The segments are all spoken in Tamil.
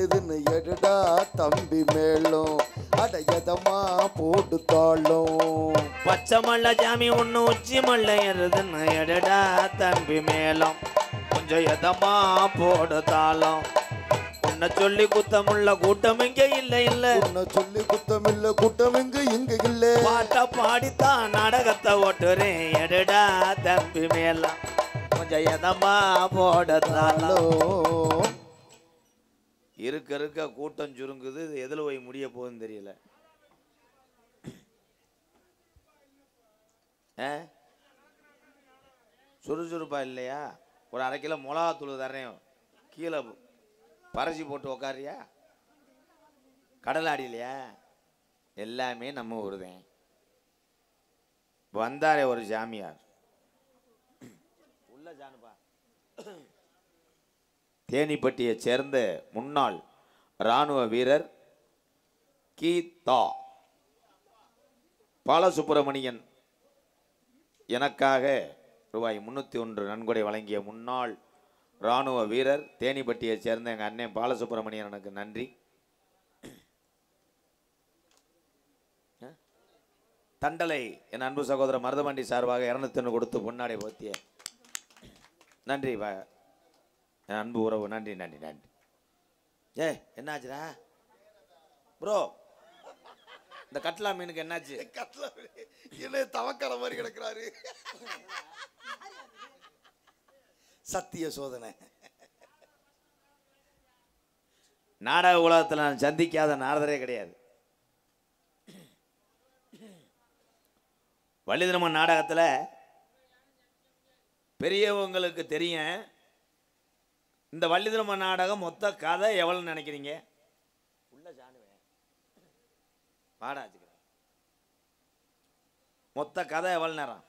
ஆடுதுன்னு எடுடா தம்பி மேலும் அடையதமா போட்டு தாளும். பச்சை மல்ல ஜாமி ஒண்ணு உச்சி மல்ல எருதுன்னு எடுடா தம்பி மேலும் கொஞ்சம் எதமா போடுதாலும். உன்னை சொல்லி குத்தமுள்ள கூட்டம் இங்க இல்ல இல்ல. உன்னை சொல்லி குத்தமில்ல கூட்டம் இங்க இல்ல. பாட்ட பாடித்தான் நாடகத்தை ஓட்டுறேன் எடுடா தம்பி மேலும் கொஞ்சம் எதமா போடுதாலும். இருக்க இருக்க கூட்டம் சுருங்குது. எதுல போய் முடிய போகுதுன்னு தெரியல. சுறுசுறுப்பா இல்லையா? ஒரு அரை கிலோ மிளகாத்தூள் தரேன், கீழே பறச்சி போட்டு உக்காரியா? கடல் ஆடிலையா? எல்லாமே நம்ம ஊருதான். வந்தாரே ஒரு ஜாமியார் உள்ள ஜானுப்பா, தேனிப்பட்டியை சேர்ந்த முன்னாள் இராணுவ வீரர் கீதா பாலசுப்பிரமணியன் எனக்காக ரூபாய் 301 நன்கொடை வழங்கிய முன்னாள் இராணுவ வீரர் தேனிப்பட்டியை சேர்ந்த எங்கள் அண்ணன் பாலசுப்பிரமணியன் எனக்கு நன்றி. தண்டலை என் அன்பு சகோதரர் மருதமண்டி சார்பாக 201 கொடுத்து பொன்னாடை போத்திய நன்றி என் அன்பு உறவு. நன்றி நன்றி நன்றி. என்னாச்சுடா ப்ரோ? இந்த கட்லா மீனுக்கு என்னாச்சு? கட்லா என்ன தவக்கார மாதிரி கிடக்குறாரு. சத்திய சோதனை. நாடக உலகத்தில் நான் சந்திக்காத நாரதரே கிடையாது. வள்ளிதிருமன் நாடகத்தில் பெரியவங்களுக்கு தெரியும். இந்த வள்ளிதிருமன் நாடகம் மொத்த கதை எவ்வளவு நினைக்கிறீங்க? உள்ள ஜானுவேன் பாடாச்சுக்கிறேன். மொத்த கதை எவ்வளவு நேரம்?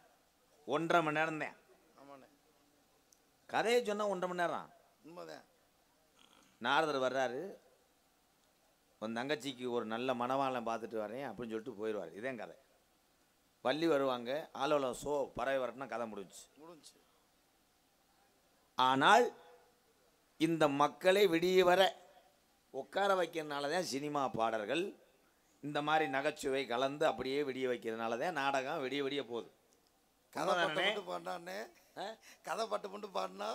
1.5 மணி நேரம் தான். கதையை சொன்னா 1.5 மணி நேரம். உண்மைதான். நாரதர் வர்றாரு, உன் தங்கச்சிக்கு ஒரு நல்ல மணவாளன் பார்த்துட்டு வரேன் அப்படின்னு சொல்லிட்டு போயிடுவார். இதே கதை. வள்ளி வருவாங்க, ஆலோலம் ஷோ பறவை வரட்டுனா கதை முடிஞ்சு. ஆனால் இந்த மக்களை விடிய வர உட்கார வைக்கிறதுனால தான் சினிமா பாடல்கள் இந்த மாதிரி நகைச்சுவை கலந்து அப்படியே விடிய வைக்கிறதுனால தான் நாடகம் விடிய விடிய போகுது. கதை பாட்டு பாடினானே, கதை பாட்டு மட்டும் பாடினா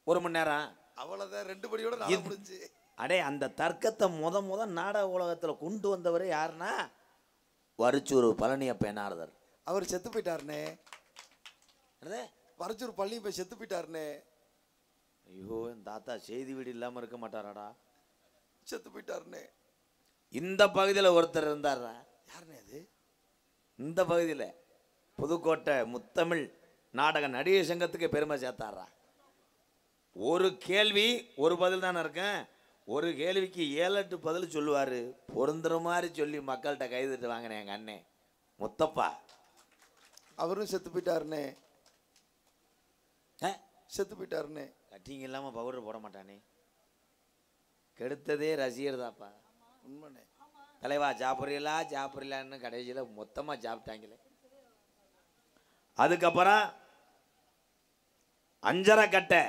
1 மணி நேரம் அவ்வளோதான். 2 படியோட நான் முடிஞ்சு. அடே, அந்த தர்க்கத்தை முத நாடக உலகத்தில் கொண்டு வந்தவர் யாருன்னா வரிச்சூர் பழனியப்ப நாரதர். அவர் செத்து போயிட்டாருனே. வரிச்சூர் பழனி போய் செத்து போயிட்டாருனே. ஐயோ, என் தாத்தா செய்தி வீடு இல்லாமல் இருக்க மாட்டாராடா. செத்து போயிட்டாருனே. இந்த பகுதியில் ஒருத்தர் இருந்தாரா? யாருனே அது? இந்த பகுதியில் புதுக்கோட்டை முத்தமிழ் நாடக நடிகர் சங்கத்துக்கு பெருமை சேர்த்தாரா. ஒரு கேள்வி ஒரு பதில் தானே இருக்கேன். ஒரு கேள்விக்கு 7-8 பதில் சொல்லுவார். பொருந்துற மாதிரி சொல்லி மக்கள்கிட்ட கைதிட்டு வாங்கினேன் எங்கள் அண்ணன் முத்தப்பா. அவரும் செத்து போயிட்டாருனே. செத்து போயிட்டாருனே. கட்டிங் இல்லாமல் பவுடர் போட மாட்டானே. கெடுத்ததே ரசிகர் தாப்பா. உண்மைண்ணே. தலைவா சாப்பிட்றீங்களான்னு கடைசியில் மொத்தமாக சாப்பிட்டாங்களே. அதுக்கப்புறம் 5.5 கட்டை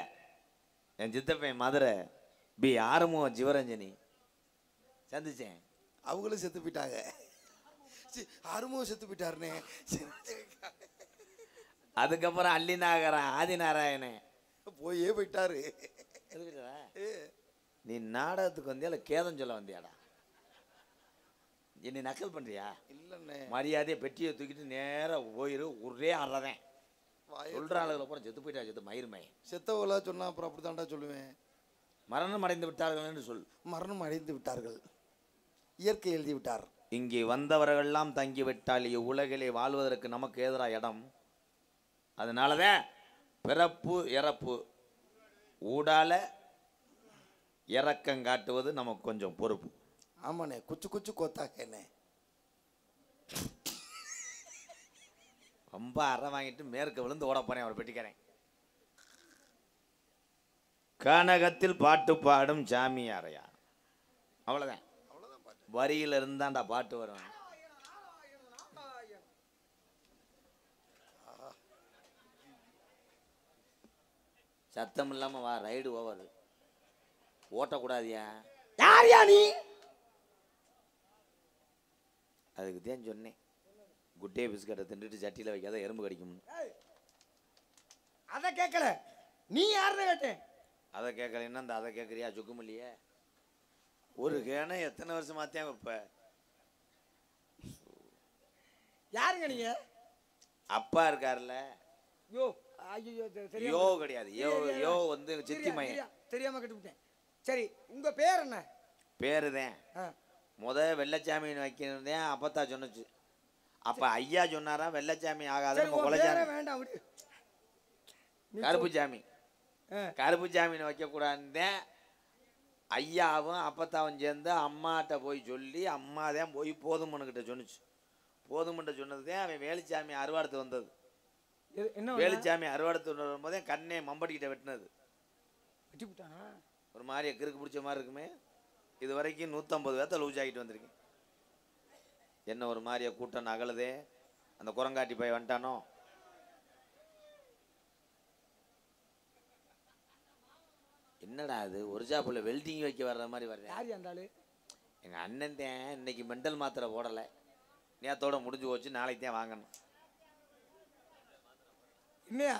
என் சித்தப்பன் மதுரை ஆறுமுகம் சிவரஞ்சனி சந்திச்சேன். அவங்களும் செத்து போயிட்டாங்க. ஆறுமுகம் செத்து போயிட்டாருனே. அதுக்கப்புறம் அல்லிநாகரன் ஆதிநாராயணன் போயே போயிட்டாரு. நீ நாடகத்துக்கு வந்தியா இல்லை கேதம் சொல்ல வந்தியாடா? என்னை நக்கல் பண்றியா? இல்லைண்ணே. மரியாதையை பெட்டியை தூக்கிட்டு நேராக போயிரு. ஒரே அறதேன் சொல்ற ஆளுகளை கூட செத்து போயிட்டா. செத்து மயிருமே செத்தவங்களா சொன்னா அப்புறம் அப்படி தாண்டா சொல்லுவேன். மரணம் அடைந்து விட்டார்கள் என்று சொல். மரணம் அடைந்து விட்டார்கள். இயற்கை எழுதி விட்டார். இங்கே வந்தவர்கள்லாம் தங்கிவிட்டால் இவ்வுலகிலே வாழ்வதற்கு நமக்கு எதிராக இடம். அதனாலதான் பிறப்பு இறப்பு ஊடால இறக்கம் காட்டுவது நமக்கு கொஞ்சம் பொறுப்பு. ஆமாண்ணே. குச்சு கோத்தாக்கண்ணே. ரொம்ப அற வாங்கிட்டு மேற்க விழுந்து ஓட போறேன். அவர் பெட்டிக்கிறேன். கனகத்தில் பாட்டு பாடும் சாமியாரையா. அவ்வளவுதான். வரியில இருந்தாண்டா பாட்டு வரும். சத்தம் இல்லாம வா. Ride over. ஓட்டக்கூடாதியா? யாரியா நீ? அதுக்கு தான் சொன்னேன், குட்டே பிஸ்கட்டை தின்னுட்டு சட்டியில் வைக்காத எறும்பு கடிக்கும். அதை கேட்கல, நீ யாருன்னு கேட்டேன். அதை கேட்கலன்னா அந்த அதை கேட்குறியா? சுக்குமில்லையே, ஒரு கேனை எத்தனை வருஷமாத்தான் வைப்ப? யாருங்க நீங்க? அப்பா இருக்காருல்ல. யோ ஐயோ யோ கிடையாது, யோ யோ வந்து சித்தி மையம். தெரியாம கட்டுவிட்டேன். சரி, உங்க பேர் என்ன? பேருதான் வெள்ளச்சாமின்னு வைக்கிறதேன் அப்பத்தா சொன்னுச்சு. அப்ப ஐயா சொன்னாரா வெள்ளச்சாமி ஆகாது வேண்டாம் விடு. கருப்புச்சாமி, கருப்புச்சாமின்னு வைக்க கூடாதுதான் ஐயாவும் அப்பத்தாவும் சேர்ந்து அம்மாட்ட போய் சொல்லி அம்மா தான் போய் போதுமன்னுக்கிட்ட சொன்னுச்சு. போதுமன்ட்ட சொன்னதுதான் அவன் வேலுச்சாமி அறுவாடத்து வந்தது. வேலுச்சாமி அறுவாடத்து வரும்போதே கண்ணே மம்பட்டிக்கிட்ட வெட்டினது. ஒரு மாதிரி கிறுக்கு பிடிச்ச மாதிரி இருக்குமே. இது வரைக்கும் 150 பேர்த்த லூஸ் ஆகிட்டு வந்திருக்கேன். என்ன ஒரு மாதிரியா கூட்டம் நகலுதே. அந்த குரங்காட்டி போய் வந்துட்டானோ. என்னடா அது ஒரு ஜாப்புல வெல்டிங் வைக்க வர்ற மாதிரி வர்றேன். எங்க அண்ணன் தான் இன்னைக்கு மெண்டல் மாத்திரை போடலை, நேத்தோட முடிஞ்சு போச்சு, நாளைக்கு தான் வாங்கணும். இல்லையா?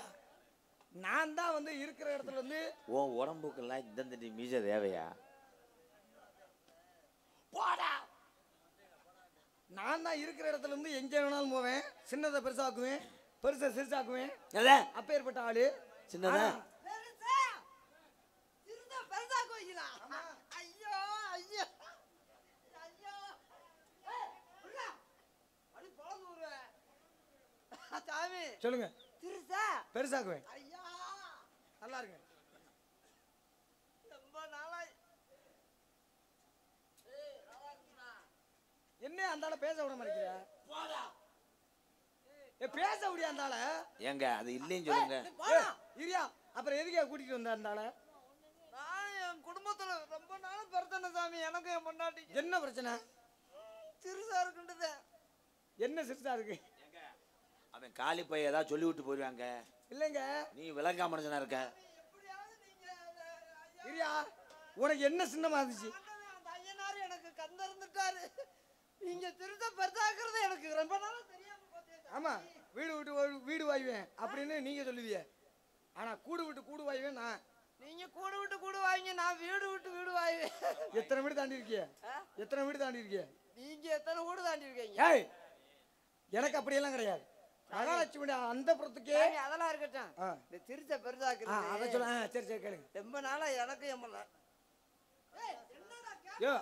நான் தான் வந்து இருக்கிற இடத்துல இருந்து உன் உடம்புக்கெல்லாம் இந்த மீச தேவையா? போடா. நான் தான் இருக்கிற இடத்துல இருந்து எங்க வேணாலும் போவேன். சின்னதை பெருசாக்குவேன், பெருசை சிறுசாக்குவேன். அப்பேற்பட்ட ஆளு. சின்னதா சொல்லுங்க. பெருசாக்குவேன். நல்லா இருக்கு. என்ன அந்தால பேச விட மாட்டேங்கிற? பேச விடியா அந்தால? ஏங்க அது இல்லைன்னு சொல்லுங்க. இரியா, அப்புறம் எதுக்கே கூட்டிட்டு வந்த அந்தால? நான் என் குடும்பத்துல ரொம்ப நாள் பிரச்சனை சாமி. எனக்கு என் பொண்டாட்டி. என்ன பிரச்சனை? சிறுசா இருக்குன்றது. என்ன சிறுசா இருக்கு? அவன் காலி பைய ஏதாவது சொல்லி விட்டு போயிருவாங்க. இல்லைங்க, நீ விளங்கா மனுஷனா இருக்க. இரியா, உனக்கு என்ன சின்னமா இருந்துச்சு? எனக்கு கந்திருந்துட்டாரு. நீங்க திருத்த பெருசாக்குறது எனக்கு ரொம்ப நாளா தெரியாம போச்சு. ஆமா, வீடு விட்டு வீடு வாய்வேன் அப்படின்னு நீங்க சொல்லுவீங்க. ஆனா கூடு விட்டு கூடு வாய்வேன் நான். நீங்க கூடு விட்டு கூடு வாங்க, நான் வீடு விட்டு வீடு வாய்வேன். எத்தனை வீடு தாண்டி இருக்கிய? எத்தனை வீடு தாண்டி இருக்கிய? நீங்க எத்தனை வீடு தாண்டி இருக்கீங்க? ஏய், எனக்கு அப்படியெல்லாம் கிடையாது. மகாலட்சுமி அந்த புறத்துக்கே அதெல்லாம் இருக்கட்டும். இந்த திருத்த பெருசாக்குறது அதை சொல்ல. சரி சரி கேளுங்க. ரொம்ப நாளா எனக்கு எம்மல.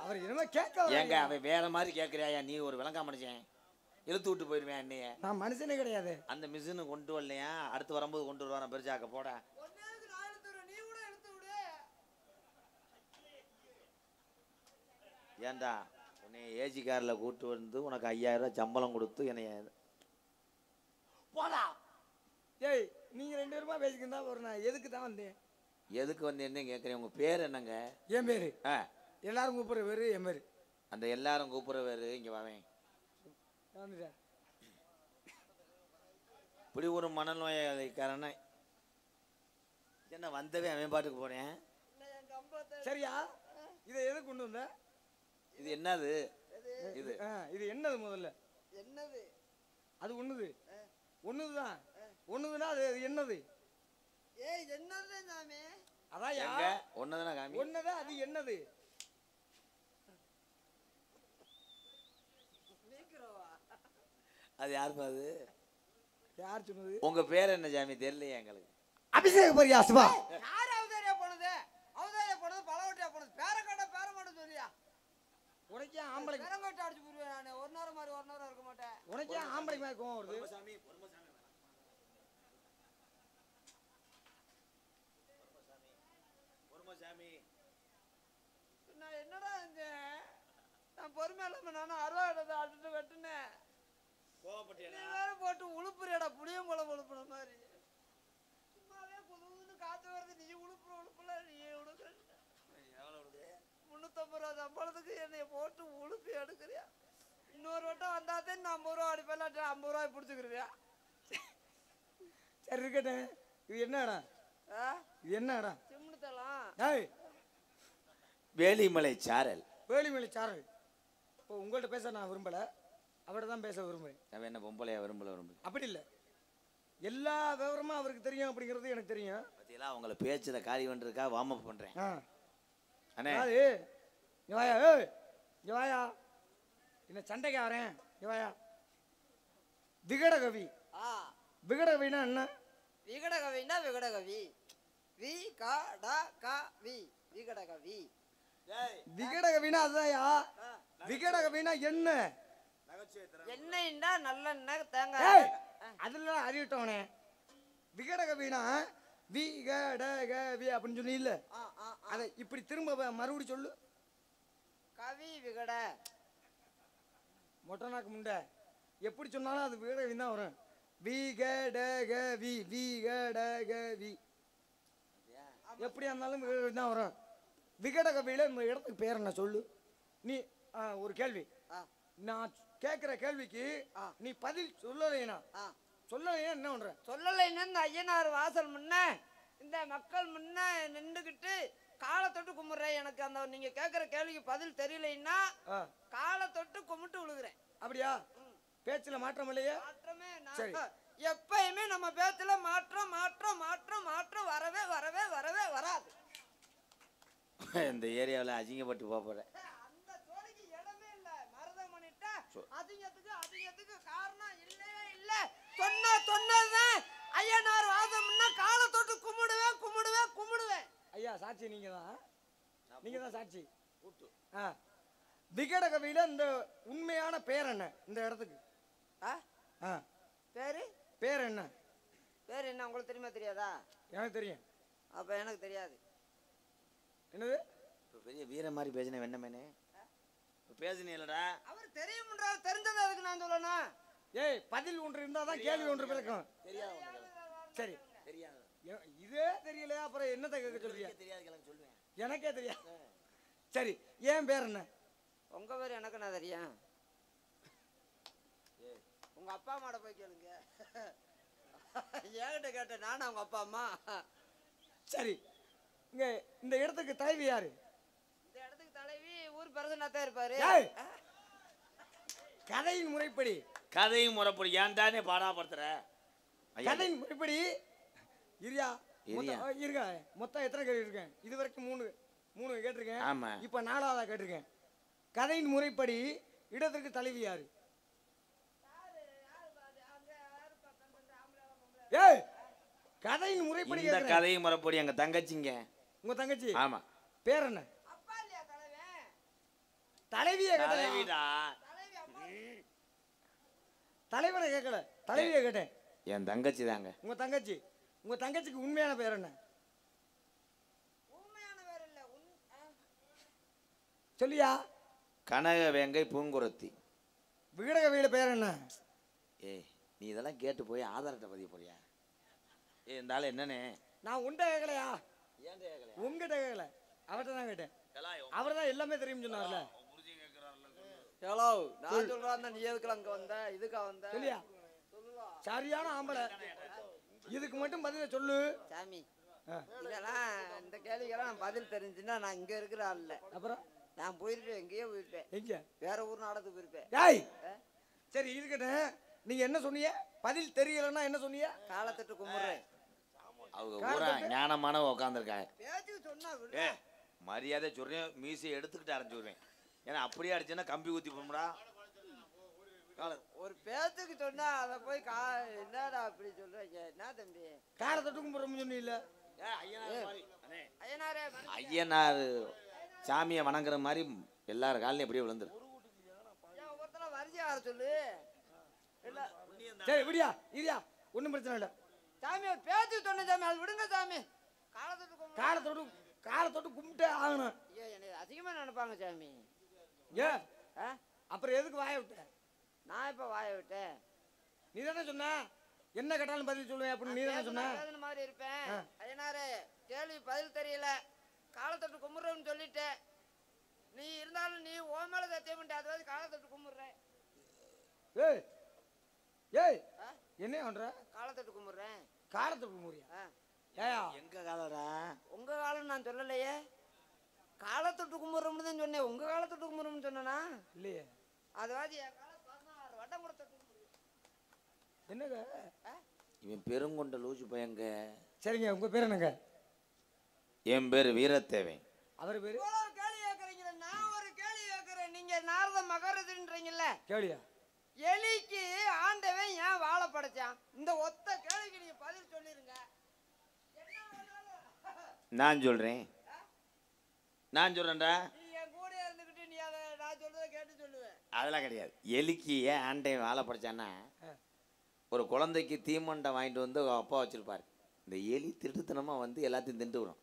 அவர் என்னமோ கேட்க. ஏங்க அவன் வேற மாதிரி கேட்கறியா? நீ ஒரு விளங்கா மனுஷன், இழுத்து விட்டு போயிருவேன் என்னைய. நான் மனுஷனே கிடையாது. அந்த மிஷினு கொண்டு வரலையா? அடுத்து வரும்போது கொண்டு வருவான் பெருசாக்க போட. நீ கூட எடுத்து விடு. ஏண்டா உன்னை ஏஜி காரில் கூட்டு வந்து உனக்கு 5000 ரூபாய் சம்பளம் கொடுத்து என்னைய போடா. ஏய், நீங்க 2 பேருமா பேசிக்கிட்டு தான் ஒரு நான் எதுக்கு தான் வந்தேன்? எதுக்கு வந்தேன்னு கேட்குறேன். உங்க பேர் என்னங்க? என் பேரு எல்லாரும் கூப்பிடுற பேரு என் பேரு. அந்த எல்லாரும் கூப்பிடுற பேரு இங்க வாவேன். இப்படி ஒரு மனநோயாளிக்காரன என்ன வந்தவே அவன் பாட்டுக்கு போறேன். சரியா? இதை எது கொண்டு வந்த? இது என்னது? இது என்னது? முதல்ல என்னது? அது ஒண்ணுது. ஒண்ணுதுதான். ஒண்ணுதுன்னா அது என்னது? ஏய், என்னது சாமி? அதான் எங்க ஒண்ணுதானே காமி. ஒண்ணுதான். அது என்னது? அது யாருப்பா? அது யார் சொன்னது? உங்க பேர் என்ன சாமி? தெரியலையே எங்களுக்கு. அபிஷேக பரியா சிவா. யார் அவதாரியா போனது? அவதாரியா போனது பலவட்டியா போனது. பேரக்கட்ட பேர மாட்டேன் சொல்லியா? உனக்கே ஆம்பளை பேரங்கட்ட அடிச்சு போடுவேன் நானு. ஒரு நேரம் மாதிரி ஒரு நேரம் இருக்க மாட்டேன். உனக்கே ஆம்பளை மாதிரி கோவம் வருது. நான் என்னடா செஞ்சேன்? நான் பொறுமை இல்லாம நானும் அறுவாடத்தை அடிச்சு வெட்டுனேன். நீ வேற போட்டு உழுப்புறியடா, புளியம் போல உழுப்புற மாதிரி. சும்மாவே புதுன்னு காத்து வருது, நீ உழுப்புல நீ உழுக்க. 350 ரூபா சம்பளத்துக்கு என்னைய போட்டு உழுப்பி எடுக்கிறியா? இன்னொரு வட்டம் வந்தாதே நான் 50 ரூபா அடிப்பேன், 50 ரூபாய் பிடிச்சிக்கிருவியா? சரி இருக்கட்டும். இது என்ன இடம்? இது என்ன இடம்? சிம்னு தலாம். ஏய், வேலிமலை சாரல். வேலிமலை சாரல். இப்போ உங்கள்கிட்ட பேச நான் விரும்பலை, அவர்கிட்ட தான் பேச விரும்புகிறேன். அவன் என்ன பொம்பளையா? விரும்பல. அப்படி இல்லை, எல்லா விவரமும் அவருக்கு தெரியும் அப்படிங்கிறது எனக்கு தெரியும். பத்தியெல்லாம் அவங்கள பேச்சில் காரி வந்துருக்கா வார்ம் அப் பண்ணுறேன். அண்ணே இங்க வாயா, இங்க வாயா, என்ன சண்டைக்கு வரேன், இங்க வாயா. விகடகவி. விகடகவினா என்ன? விகடகவின்னா விகடகவி. வி க ட க வி. விகடகவி. விகடகவினா அதுதான்யா. விகடகவினா என்ன? எண்ணெய்னா நல்லெண்ணெய், தேங்காய். அதுல அறிவிட்டவனே. விகடகவினா விகடகவி அப்படின்னு சொல்லி இல்ல, அதை இப்படி திரும்ப மறுபடி சொல்லு. கவி விகட. மொட்டனாக்கு முண்டை எப்படி சொன்னாலும் அது விகடகவி தான் வரும். விகடகவி விகடகவி எப்படியா இருந்தாலும் விகடகவி தான் வரும். விகடகவியில இந்த இடத்துக்கு பேர் என்ன சொல்லு நீ. ஒரு கேள்வி, நான் கேட்கிற கேள்விக்கு நீ பதில் சொல்லலைனா என்ன பண்ற? சொல்லலைன்னா இந்த ஐயனார் வாசல் முன்ன இந்த மக்கள் முன்ன நின்றுகிட்டு காலை தொட்டு கும்பிடுறேன். எனக்கு அந்த நீங்க கேட்கிற கேள்விக்கு பதில் தெரியலைன்னா காலை தொட்டு கும்பிட்டு விழுகிறேன். அப்படியா? பேச்சுல மாற்றம் இல்லையே? மாற்றமே. எப்பயுமே நம்ம பேச்சுல மாற்றம் மாற்றம் மாற்றம் மாற்றம் வரவே வரவே வரவே வராது. இந்த ஏரியாவில் அசிங்கப்பட்டு போறேன். அந்த தோழிக்கு இடமே இல்ல. மருதமணிட்ட அதிகத்துக்கு காரணம் இல்லவே இல்ல. சொன்னதுதான் ஐயனார் வாசம்னா காலை தொட்டு கும்பிடுவேன். ஐயா சாட்சி நீங்க தான் சாட்சி. விகடகவியில இந்த உண்மையான பேர் என்ன? இந்த இடத்துக்கு பேர் என்ன? பேர் என்ன உங்களுக்கு தெரியுமா தெரியாதா? எனக்கு தெரியும். அப்ப எனக்கு தெரியாது. என்னது? பெரிய வீர மாதிரி பேசின வெண்ணமேனே பேசினீங்களா? அவர் தெரியும், தெரிஞ்சது அதுக்கு நான் சொல்லணும். ஏய், பதில் ஒன்று இருந்தா தான் கேள்வி ஒன்று பிறக்கும். சரி, இதே தெரியலையா அப்புறம் என்னத்தை கேட்க சொல்றியா? சொல்லுவேன், எனக்கே தெரியாது. சரி, ஏன் பேர் என்ன? உங்க பேர் எனக்கு நான் தெரியும். உங்க அப்பா அம்மாட போய் கேளுங்க. என்கிட்ட கேட்டேன் நானும் அவங்க அப்பா அம்மா. சரி, இங்க இந்த இடத்துக்கு தலைவி யாரு? இந்த இடத்துக்கு தலைவி ஊர் பிரசன்னாத்தான் இருப்பாரு. கதையின் முறைப்படி ஏன் தானே பாடாப்படுத்துற? கதையின் முறைப்படி இருங்க. மொத்தம் எத்தனை கேள்வி இருக்கேன்? இது வரைக்கும் மூணு கேட்டிருக்கேன். இப்ப 4ஆவதா கேட்டிருக்கேன். கதையின் முறைப்படி இடத்திற்கு தலைவி யாரு? ஏய், கதையின் முறைப்படி இந்த கதையின் முறைப்படி எங்க தங்கச்சிங்க. உங்க தங்கச்சி? ஆமா. பேர் என்ன? அப்பா இல்லையா தலைவன்? தலைவியே தலைவிடா. தலைவனை கேட்கல, தலைவியை கேட்டேன். என் தங்கச்சி தாங்க. உங்க தங்கச்சிக்கு உண்மையான பேர் என்ன? உண்மையான பேர் இல்ல, சொல்லியா? கனக வேங்கை பூங்குரத்தி. விகடகவியில பேர் என்ன? ஏய், நீ இதெல்லாம் கேட்டு போய் ஆதாரத்தை பதிய போறியா? இருந்தாலும் என்னன்னு நான் உண்ட கேட்கலையா? உங்ககிட்ட கேட்கல, அவர்கிட்ட தான் கேட்டேன். அவர் தான் எல்லாமே தெரியும் சொன்னார்ல. ஹலோ, நான் சொல்றேன், நீ எதுக்கு அங்க வந்த? இதுக்கா வந்த? சொல்லியா? சரியான ஆம்பளை, இதுக்கு மட்டும் பதில சொல்லு சாமி. இதெல்லாம் இந்த கேள்விக்கெல்லாம் நான் பதில் தெரிஞ்சுன்னா நான் இங்க இருக்கிற ஆள் இல்ல. அப்புறம் நான் போயிருப்பேன், எங்கேயோ போயிருப்பேன். எங்க? வேற ஊர் நாடத்துக்கு போயிருப்பேன். ஏய், சரி இருக்கட்டும். நீங்க என்ன சொன்னீங்க? பதில் தெரியலன்னா என்ன சொன்னீங்க? காலத்தட்டு கும்பிடுறேன். அவங்க ஊரா ஞானமான உட்காந்துருக்காங்க. பேச்சுக்கு சொன்னா மரியாதை சொல்றேன், மீசை எடுத்துக்கிட்டு அரைஞ்சுடுவேன். ஏன்னா அப்படியே அடிச்சேன்னா கம்பி ஊத்தி போடும்டா. ஒரு பேச்சுக்கு சொன்னா அதை போய் என்னடா அப்படி சொல்றீங்க? என்ன தம்பி காலத்தட்டு கும்பிடுறோம்னு சொன்னீங்கல்ல? ஐயனாரே, ஐயனார் சாமியை வணங்குற மாதிரி எல்லாரும் காலையும் எப்படியே விழுந்துரு. ஒவ்வொருத்தரும் வரிசை வர சொல்லு. சரி விடியா, இரியா, ஒன்றும் பிரச்சனை இல்லை. சாமி ஒரு பேச்சுக்கு சொன்ன சாமி, அது விடுங்க சாமி. காலத்தொட்டு கும்பிட்டே ஆகணும். ஐயோ, என்னை அதிகமா நினைப்பாங்க சாமி. ஏன் அப்புறம் எதுக்கு வாய விட்ட? நான் இப்ப வாய விட்டேன். நீ தானே சொன்ன என்ன கேட்டாலும் பதில் சொல்லுவேன் அப்படின்னு. நீ தானே சொன்ன மாதிரி இருப்பேன். ஐயனாரே, கேள்வி பதில் தெரியல, காலத்தொட்டு கும்பிடுறோம்னு சொல்லிட்டேன். நீ இருந்தாலும் நீ ஓ மேல சத்தியம் பண்ணிட்டு அதாவது காலத்தொட்டு கும்பிடுறேன். ஏய் ஏய், என்ன பண்ற? காலத்தொட்டு கும்பிடுறேன். காலத்தொட்டு கும்பிடுறியா? ஏயா, எங்க காலடா? உங்க காலம் நான் சொல்லலையே. காலத்தொட்டு கும்பிட்றோம்னு தான் சொன்னேன். உங்க காலத்தொட்டு கும்பிட்றோம்னு சொன்னா இல்லையே. அதுவாதி என் காலம் 16 வட்டம் கூட தொட்டு என்னங்க இவன் பெருங்கொண்ட லூசு பையங்க. சரிங்க, உங்க பேர் என்னங்க? என் பேர் வீரத்தேவன். அவர் பேரு கேள்வி கேட்கறீங்களா? நான் ஒரு கேள்வி கேட்கறேன். நீங்க நாரத மகரதுன்றீங்கல்ல, கேளியா? எலிக்கு ஆண்டவன் ஏன் வாழை படைச்சான்? இந்த ஒத்த கேள்விக்கு நீங்க பதில் சொல்லிருங்க. நான் சொல்றேன், நான் சொல்றேன்டா. நீ என் கூட இருந்துகிட்டு நீ அதை நான் சொல்றதை கேட்டு சொல்லுவேன். அதெல்லாம் கிடையாது. எலிக்கு ஏன் ஆண்டையன் வாழை படைச்சான்னா, ஒரு குழந்தைக்கு தீமண்டை வாங்கிட்டு வந்து அப்பா வச்சிருப்பாரு. இந்த எலி திருட்டுத்தனமா வந்து எல்லாத்தையும் திண்டு விடும்.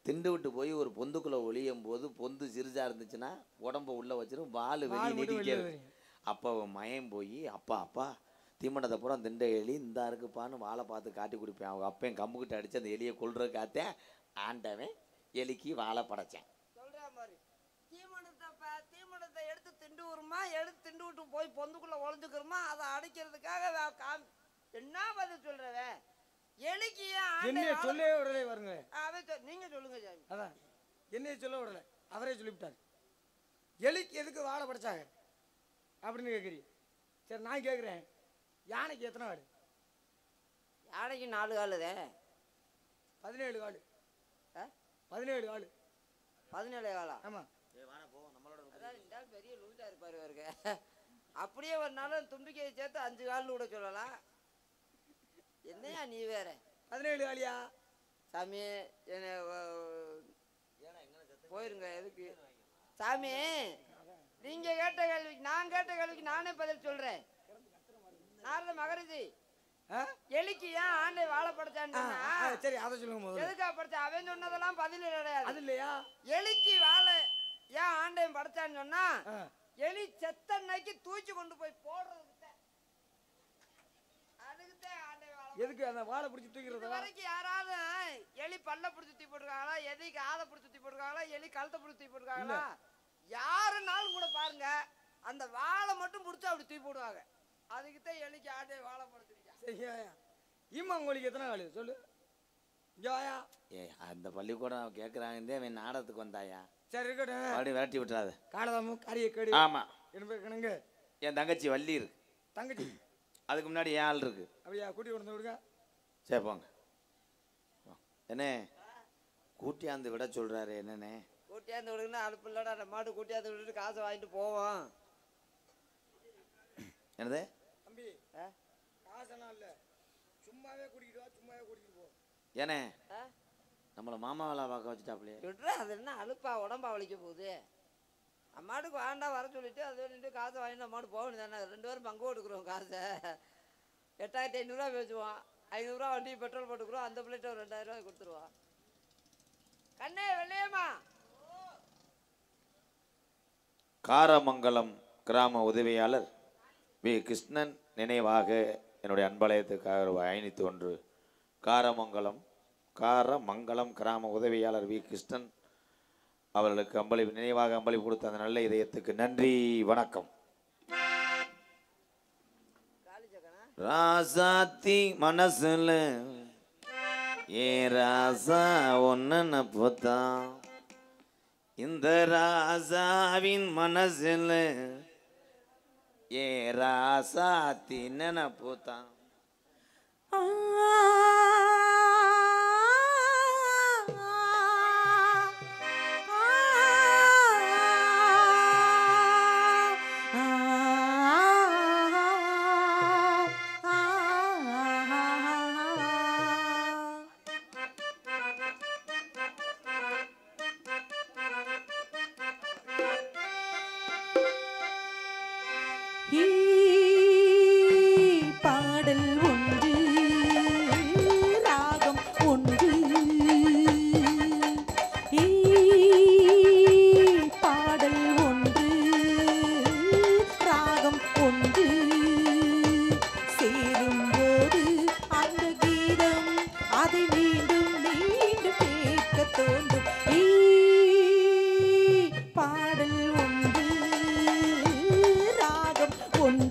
திண்டு விட்டு போய் ஒரு பொந்துக்குள்ள ஒளியும் போது பொந்து சிறுசா இருந்துச்சுன்னா உடம்ப உள்ள வச்சிரும், வால் வெளியே நீட்டிக்கிட்டே. அப்போ மயம் போய் அப்பா அப்பா தீமண்டத்தை பூரா திண்ட எலி இந்தா இருக்குப்பான்னு வாழை பார்த்து காட்டி கொடுப்பேன். அவங்க அப்பையும் கம்புக்கிட்ட அடிச்சு அந்த எலியை கொள்ற காத்தேன் ஆண்டவன் எலிக்கு வாழை படைச்சேன். சொல்ற மாதிரி தீமண்டத்தை எடுத்து திண்டு வருமா, எடுத்து திண்டு விட்டு போய் பொந்துக்குள்ள ஒளிஞ்சுக்கிறோமா, அதை அடைக்கிறதுக்காக என்ன பதில் சொல்றவ? எலிக்கு என்னைய சொல்ல விடலை வருங்க. நீங்க சொல்லுங்க சாமி. அதான் என்னைய சொல்ல விடலை, அவரே சொல்லிவிட்டார். எலிக்கு எதுக்கு வாழை படைச்சாங்க அப்படின்னு கேட்குறீ. சரி நான் கேட்குறேன், யானைக்கு எத்தனை காடு? யானைக்கு 4 காலுதே. 17 காடு. 17 காடு. 17 காலா? ஆமா. அதான் பெரிய லூசா இருப்பாரு அவருக்கு. அப்படியே ஒரு நாள் தும்பிக்கையை சேர்த்து 5 கால் கூட சொல்லலாம். என்னையா நீ வேற? 17 காலியா சாமி? என்ன போயிருங்க எதுக்கு சாமி? நீங்க கேட்ட கேள்விக்கு நான் கேட்ட கேள்விக்கு நானே பதில் சொல்றேன். நாரத மகரிஷி எலிக்கு ஏன் ஆண்டை வாழை படைச்சான்னு சரி அதை சொல்லுங்க. எதுக்கா படைச்சா? அவன் சொன்னதெல்லாம் பதில் கிடையாது. அது இல்லையா? எலிக்கு வாழை ஏன் ஆண்டையும் படைச்சான்னு சொன்னா, எலி செத்தன்னைக்கு தூக்கி கொண்டு போய் போடுறதுக்கு. அதுக்குதான் ஆண்டை வாழை. எதுக்கு அந்த வாழை பிடிச்சி தூக்கிறது? வரைக்கும் யாராவது எலி பல்ல பிடிச்சி தூக்கி போட்டுருக்காங்களா, எலிக்கு ஆதை பிடிச்சி தூக்கி போட்டுருக்காங்களா, எலி கழுத்தை பிடிச்சி தூக்கி போட்டுருக்காங்களா? யாருனாலும் கூட பாருங்க, அந்த வாழை மட்டும் பிடிச்சி அப்படி தூக்கி போடுவாங்க. அதுக்குதான் எலிக்கு ஆண்டை வாழை படைச்சிருக்கேன். ஈமாங்கோழிக்கு எத்தனை காலு சொல்லு? ஜோயா அந்த பள்ளிக்கூடம் கேட்குறாங்க, அவன் நாடகத்துக்கு வந்தாயா? சரி இருக்கட்டும், அப்படி விரட்டி விட்டுறாது. காலதாமு காரிய கேடு. ஆமா, என்ன பேர் கணங்க? என் தங்கச்சி வள்ளி இருக்கு. தங்கச்சி? அதுக்கு முன்னாடி ஏன் ஆள் இருக்கு. அப்படியா? கூட்டி கொண்டு விடுங்க. சரி போங்க. என்ன கூட்டியாந்து விட சொல்றாரு? என்னண்ணே கூட்டியாந்து விடுங்கன்னா அனுப்பு இல்லடா, நம்ம மாட்டு கூட்டியாந்து விட்டுட்டு காசை வாங்கிட்டு போவோம். என்னது தம்பி? காசெல்லாம் இல்லை, சும்மாவே கூட்டிக்கிட்டு வா, சும்மாவே கூட்டிகிட்டு போ. ஏனே நம்மளை மாமா வேலை பார்க்க வச்சுட்டாப்லையே. விட்றா, அது என்ன அழுப்பா உடம்பா வலிக்க போகுது. அம்மாட்டுக்கு வேண்டாம் வர சொல்லிட்டு அது வேண்டிட்டு காசை வாங்கிட்டு அம்மாட்டு போக வேண்டியது தானே. 2 பேரும் பங்கு கொடுக்குறோம். காசை 8500 பேசுவோம். 500 வண்டி பெட்ரோல் போட்டுக்கிறோம். அந்த பிள்ளைகிட்ட ஒரு 2000 கொடுத்துருவோம். கண்ணே வெள்ளையம்மா. காரமங்கலம் கிராம உதவியாளர் வி கிருஷ்ணன் நினைவாக என்னுடைய அன்பலயத்துக்காக ரூபாய் 501. காரமங்கலம் கிராம உதவியாளர் வி கிருஷ்ணன் அவர்களுக்கு நினைவாக அம்பளி கொடுத்த அந்த நல்ல இதயத்துக்கு நன்றி, வணக்கம். ராசாத்தி மனசுல ஏ ராசா ஒன்னு போத்தான், இந்த ராசாவின் மனசுல ஏ ராசாத்தி நினைப்போத்தான். பாடல் ஒன்று ராகம் ஒன்று, பாடல் ஒன்று ராகம் ஒன்று, சேரும்போது அந்த கீதம் அதை மீண்டும் மீண்டும் கேட்க தோன்றும். பாடல் ஒன்று ராகம் ஒன்று.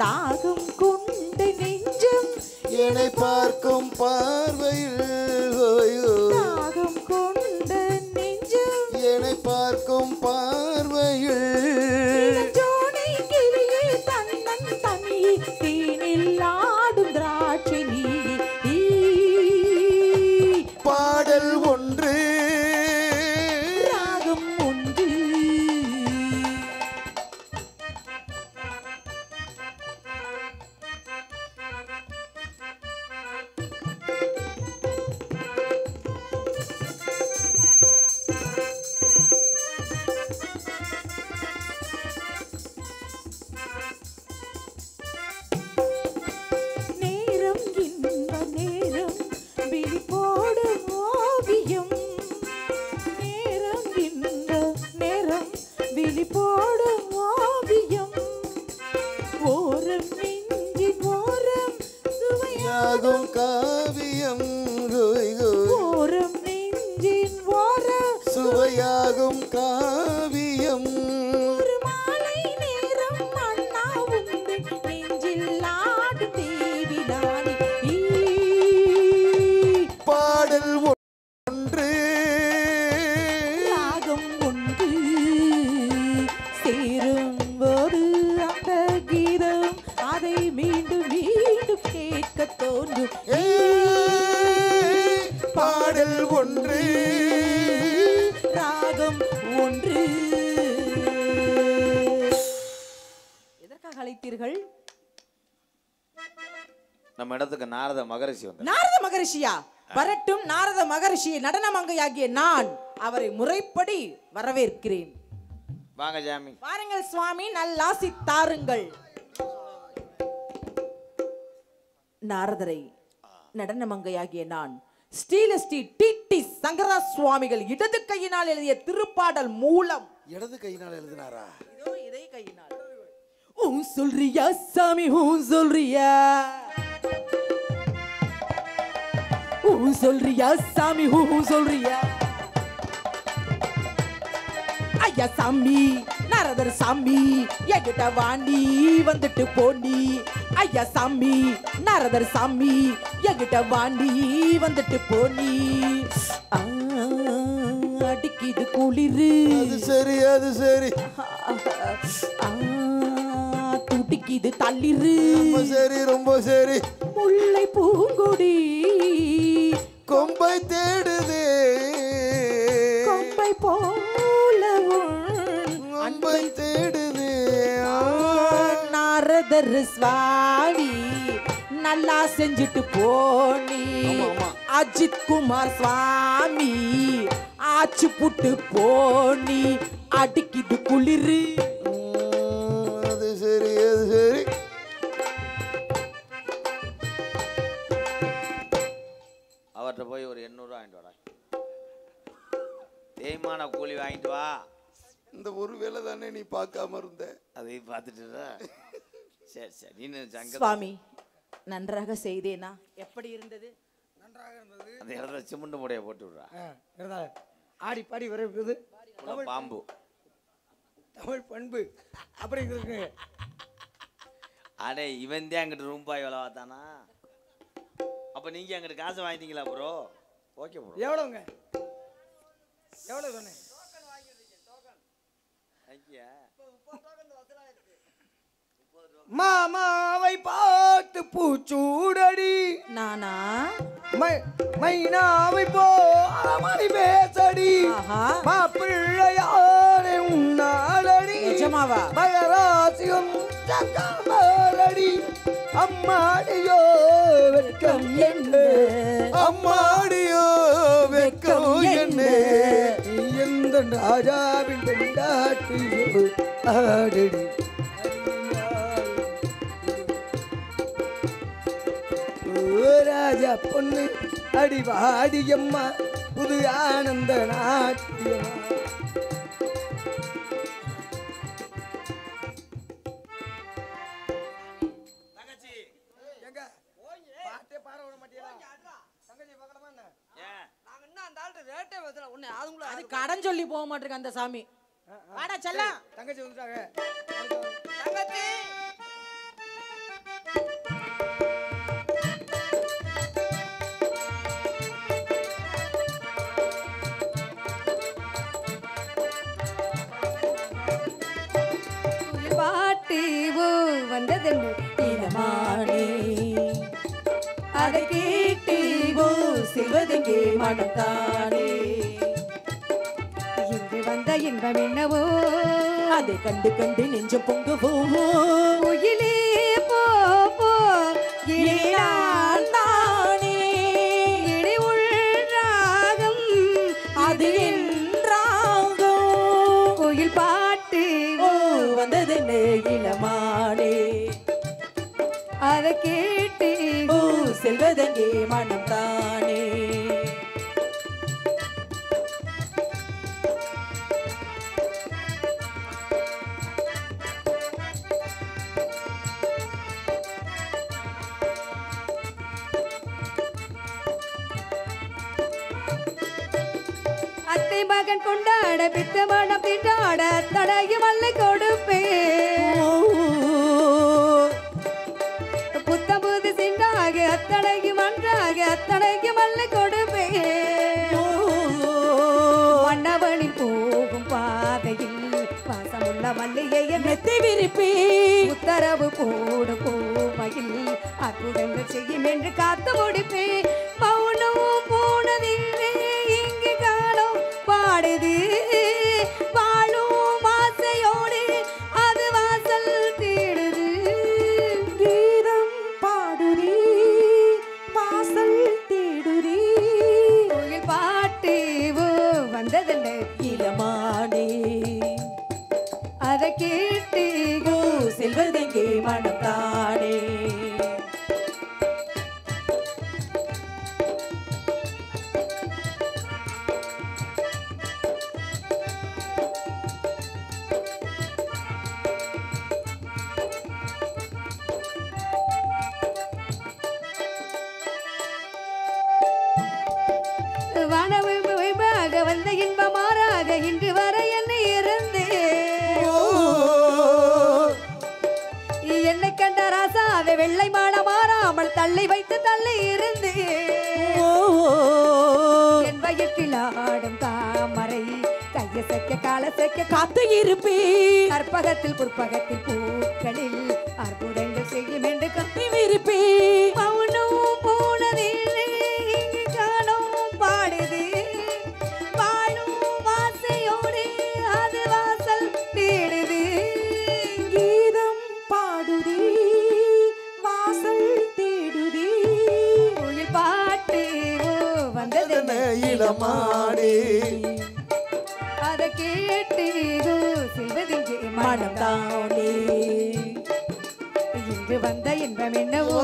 தாகம் கொண்ட நெஞ்சம் என்னை பார்க்கும் பார்வையில் தாகம் கொண்ட நெஞ்சம் என்னை பார்க்கும் பார்வையில் ஜோனை கிளியே தன்னன் தனியே தேனில் ஆடும் திராட்சை நீ பாடல் ஒன்று ராகம் ஒன்று நேரம் இன்ப நேரம் விழிப்போடும் ஓவியம் நேரம் இன்ப நேரம் விழிப்போடும் ஓவியம் ஓரம் நெஞ்சின் ஓரம் யாகும் காவியம் ஓரம் நெஞ்சின் ஓரம் சுவையாகும் காவியம் ஒரு மாலை நேரம் அண்ணா உந்தன் நெஞ்சில் ஆடும் தேவி நானே பாடல் ஒன்று ராகம் ஒன்று சேரும் போது அந்த கீதம் அதை மீண்டும் மீண்டும் கேட்க தோன்றும் பாடல் ஒன்று ராகம் ஒன்று எதற்காக அழைத்தீர்கள்? நம்ம இடத்துக்கு நாரத மகரிஷி வந்தார். நாரத மகரிஷியா? வரட்டும். நாரத மகரிஷி நடனமங்கையாகிய நான் அவரை முறைப்படி வரவேற்கிறேன். வாங்க ஜாமி. வாருங்கள் சுவாமி, நல்லாசி தாருங்கள். நாரதரை நடனமங்கையாகிய நான் ஸ்ரீலஸ்ரீ டிடி சங்கரா சுவாமிகள் இடது கையினால் எழுதிய திருப்பாடல் மூலம் இடது கையினால் எழுதினாரா? இதோ இதை கையினால் சொல்றியா சாமி? சொல்றியா? சொல்றியா சாமி? சொல்றியா? ஐயா சாமி, நாரதர் சாமி, என்கிட்ட வாண்டி வந்துட்டு போண்டி. ஐயா சாமி, நாரதர் சாமி, என்கிட்ட வாண்டி வந்துட்டு போண்டி. அடிக்குது குளிரு, அது சரி, அது சரி, துடிக்குது தள்ளிரு, ரொம்ப சரி, ரொம்ப சரி. முல்லை பூங்கொடி கொம்பை தேடுதே, கொம்பை போலவும் அன்பை தேடுதே. நாரதர் சுவாமி நல்லா செஞ்சுட்டு போனி. ஆமா, ஆமா. அஜித் குமார் சுவாமி ஆச்சு புட்டு போனி. அடிக்குது குளிரு. அது சரி, அது சரி. அவர்கிட்ட போய் ஒரு 800 வாங்கிட்டு வாடா. தேய்மான கூலி வாங்கிட்டு வா. இந்த ஒரு வேளை தானே நீ பார்க்காம இருந்த. அதையும் பார்த்துட்டு சரி சரி. நீ சுவாமி நன்றாக செய்தேனா? எப்படி இருந்தது? நன்றாக இருந்தது. அந்த இடத்துல சிமெண்ட் மூடையை போட்டு விடுறா. இருந்தா ஆடி பாடி வரவிருக்குது. பாம்பு தமிழ் பண்பு அப்படி இருக்குங்க. அடே இவன் தான் அங்கிட்டு ரூபாய் வேலை பார்த்தானா? அப்ப நீங்க அங்கிட்டு காசு வாங்கிட்டீங்களா ப்ரோ? Okay bro. எவ்வளவுங்க? எவ்வளவு சொன்னேன்? ஐயா மாமாவை பார்த்து பூச்சூடடி, நானா? மைனாவை போமணி பேசடி, ஆஹா. மாப்பிள்ளையாரே உன்னாடடி, நிஜமாவா? மகராசியும் சக்கமரடி. அம்மாடியோ வெட்கம் என்ன, அம்மாடியோ வெக்கம் என்ன, எந்த ராஜாவின் பெண்டாட்டியோ ஆடடி. ராஜா பொண்ணு அடிவாடியம்மா புது ஆனந்த நாட்டியம்மா. எங்க பாட்டே பாட விட மாட்டியா? தங்கச்சி பார்க்கலாமா என்ன? நாங்க இன்னும் அந்த ஆள்கிட்ட ரேட்டே வைக்கல. உன்னை அதுங்கள அது கடன் சொல்லி போக மாட்டிருக்கு அந்த சாமி. வாடா செல்லம். தங்கச்சி வந்துட்டாங்க. தங்கச்சி வந்ததென்று இளமானே அதை கேட்டு ஓ செல்வதெங்கே மனத்தானே இங்கு வந்த இன்பம் என்னவோ அதை கண்டு கண்டு நெஞ்ச பொங்குவோ குயிலே போ போ இளையான் தானே இடி உள்ராகம் அது என்றாகும் கோயில் பாட்டு ஓ வந்ததென்ன இளமானே அதை கேட்டு ஓ செல்வதெங்கே மனம் தானே அத்தை மகன் கொண்டாட பித்த மனம் திண்டாட தடகி மல்லை கொடுப்பேன் புத்தபுது சிண்டாக அத்தனைக்கு மன்றாக அத்தனைக்கு மல்லை கொடுப்பேன் மன்னவனில் போகும் பாதையில் வாசமுள்ள மல்லிகையை மெத்தை விரிப்பே உத்தரவு போடு கோமையில் அற்புதங்கள் செய்யும் என்று காத்து முடிப்பேன் மௌனம் போனதில்லை இங்கு காலம் பாடுது வாழும் ஆசையோடு அது வாசல் தேடுது கீதம் பாடுறீ வாசல் தேடுறீ கோயில் பாட்டு ஓ வந்ததில்லை இளமானே அதை கேட்டு ஓ செல்வதெங்கே மனம் தானே வானவைபாக வந்த இன்பமாறாக இன்று வரை என்னை இருந்து என்னை கண்ட ராசாவை வெள்ளை மாட மாறாமல் தள்ளி வைத்து தள்ளி இருந்து என் வயிற்றில் ஆடும் தாமரை கையசைக்க காலசைக்க காத்து இருப்பே கற்பகத்தில் புற்பகத்தில் பூக்களில் அற்புதங்கள் செய்யும் என்று கத்தி விரிப்பே மௌனம் போனதில்லை இங்கு காலம் பாடுது வாழும் ஆசையோடு அது வாசல் தேடுது கீதம் பாடுதீ வாசல் தேடுதீ கோயில் பாட்டு ஓ வந்ததென்ன இளமானே அதை கேட்டு ஓ செல்வதெங்கே மனம் தானே இன்று வந்த இன்பம் என்னவோ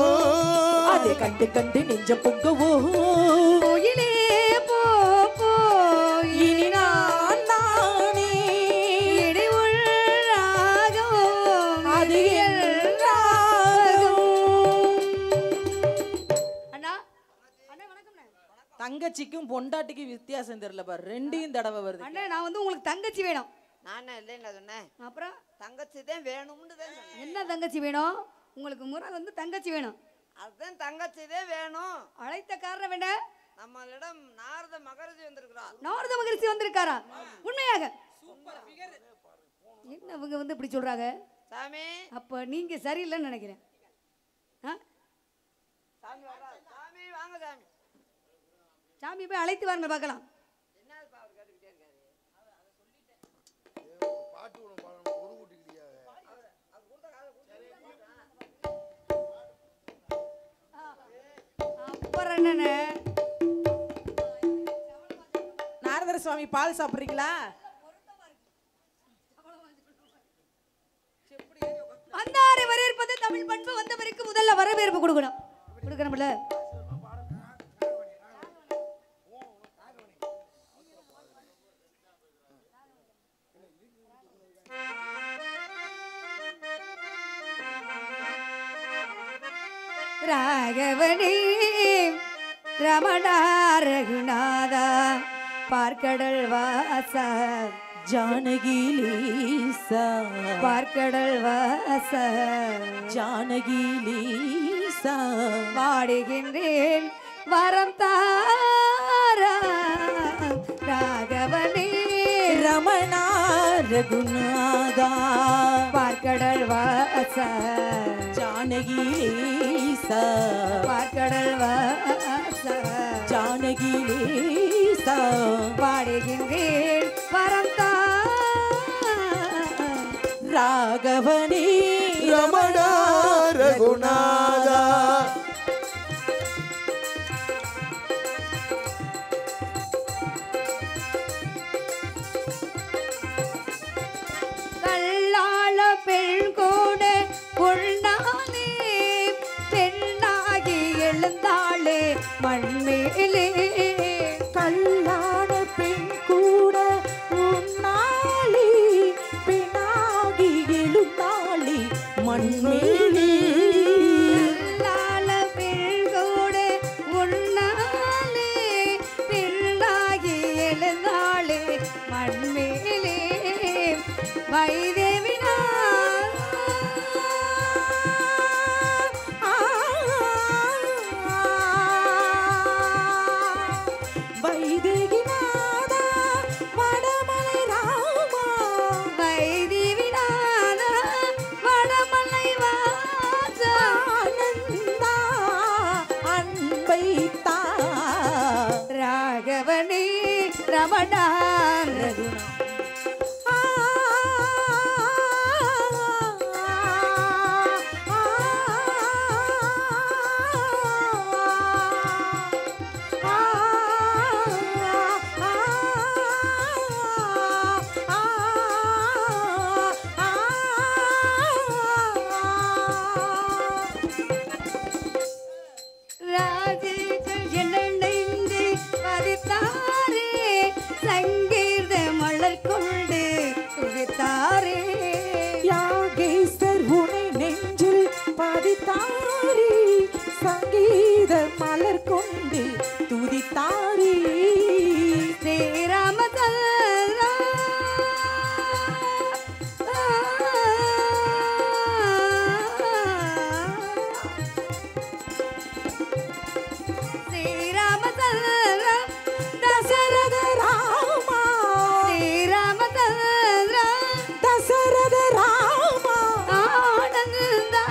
அதை கண்டு கண்டு நெஞ்ச பொங்கவோ கோயிலே போ போ இனி நான் தானே இடி உள்ராகம் அது என் ராகம். அண்ணா அண்ணா வணக்கம்ண்ணா தங்கச்சிக்கும் பொண்டாட்டிக்கும் வித்தியாசம் தெரியல பாரு ரெண்டையும் தடவை வருது அண்ணா நான் வந்து உங்களுக்கு தங்கச்சி வேணும் நானே இல்லைன்னு சொன்னேன் அப்புறம் தங்கச்சி தான் வேணும்னு தான் சொன்னேன் என்ன தங்கச்சி வேணும் உங்களுக்கு முறை வந்து தங்கச்சி வேணும் அதுதான் தங்கச்சி தான் வேணும் அழைத்த காரணம் என்ன நம்மளிடம் நாரத மகரிஷி வந்திருக்கிறார் நாரத மகரிஷி வந்திருக்காரா உண்மையாக என்ன இவங்க வந்து இப்படி சொல்றாங்க சாமி அப்ப நீங்க சரியில்லைன்னு நினைக்கிறேன் ஆ? சாமி வர்றா. சாமி வாங்க சாமி சாமி போய் அழைத்து வாருங்க பார்க்கலாம் என்னப்பா அவர் கேட்டுக்கிட்டே இருக்காரு பாட்டு ஒன்று பாடணும் ஒரு கூட்டிக்கிட்டியா அப்புறம் என்னண்ணே நாரதர் சுவாமி பால் சாப்பிடுறீங்களா வந்தாரை வரவேற்பது தமிழ் பண்பு வந்தவருக்கு முதல்ல வரவேற்பு கொடுக்கணும் கொடுக்கணும்ல ராகவனே ரமணா ரகுநாதா பார்க்கடல் வாசா ஜானகி லீசா பார்க்கடல் வாசா ஜானகி லீசா வாடுகின்றேன் வரம் தாரா ராகவனே ரமணா ரகுநாதா பார்க்கடல் பார்க்கடல் வாச ஜானகிலேசா பார்க்கடல் வாச ஜானகிலேசா பாடுகின்றேன் வரந்தா ராகவனே ரமணா ரகுநாதா கல்லாள பெண் கூட பொன்னானே பெண்ணாகி எழுந்தாளே மண்மேலே கல்லான பெண் கூட உன்னாளி பெண்ணாகி எழுந்தாளி மண்மேலே கல்லாள பெண் கூட உன்னாலே பெண்ணாகி எழுந்தாளே மண்மேலே வைதேவினா வைதேகிநாதா வடமலை ராமா வைதேவினாத வடமலை வாசா ஆனந்தா அன்பை தா ராகவனே ரமணா ரகுணா ராஜேஷன் என்னென்று பதித்தாரே சங்கீத மலர் கொண்டு துதித்தாரே யாகேசர் உனை நெஞ்சில் பதித்தாரி சங்கீத மலர் கொண்டு துதித்தாரி ஸ்ரீராமதல்லா ஸ்ரீராமதல்லா தசரத ராமா ஸ்ரீராமதல்லா தசரத ராமா ஆனந்தா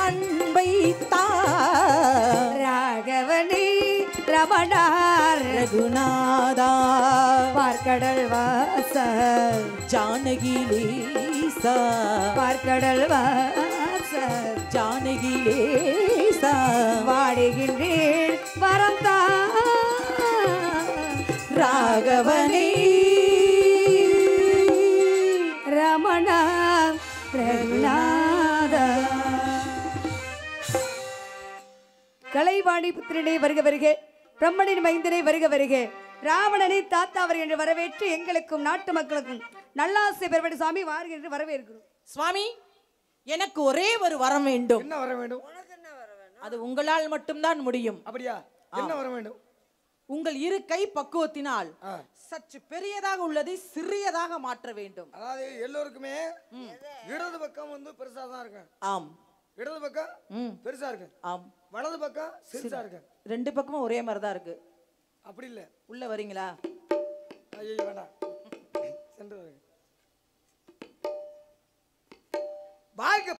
அன்பை தா ராகவனே ரமணார் ரகுநாதா பார்க்கடல் வாச ஜானகிலேசா பார்க்கடல் வாச ஜானகிலேசா வாடுகின்றேன் வரந்தா ராகவனே ரமணா ரகுநாத கலைவாணி புத்திரனே வருக வருக பிரம்மனின் மைந்தனை வருக வருக ராவணனை தாத்தா அவர் என்று வரவேற்று எங்களுக்கும் நாட்டு மக்களுக்கும் நல்லாசை பெருவடி சாமி வாருங்கள் என்று வரவேற்கிறோம். சுவாமி எனக்கு ஒரே ஒரு வரம் வேண்டும். என்ன வர வேண்டும்? அது உங்களால் மட்டும்தான் முடியும். அப்படியா? என்ன வர வேண்டும்? உங்கள் இரு கை பக்குவத்தினால் சற்று பெரியதாக உள்ளதை சிறியதாக மாற்ற வேண்டும். அதாவது எல்லோருக்குமே இடது பக்கம் வந்து பெருசா தான் இருக்கு. ஆம். இடது பக்கம் பெருசா இருக்கு. ஆம். வலது பக்கம் சிறுசா இருக்கு. ரெண்டு பக்கமும் ஒரே மாதிரி தான் இருக்கு. அப்படி இல்ல. உள்ள வரீங்களா? ஐயோ வேண்டாம். சென்று பாய்க்கு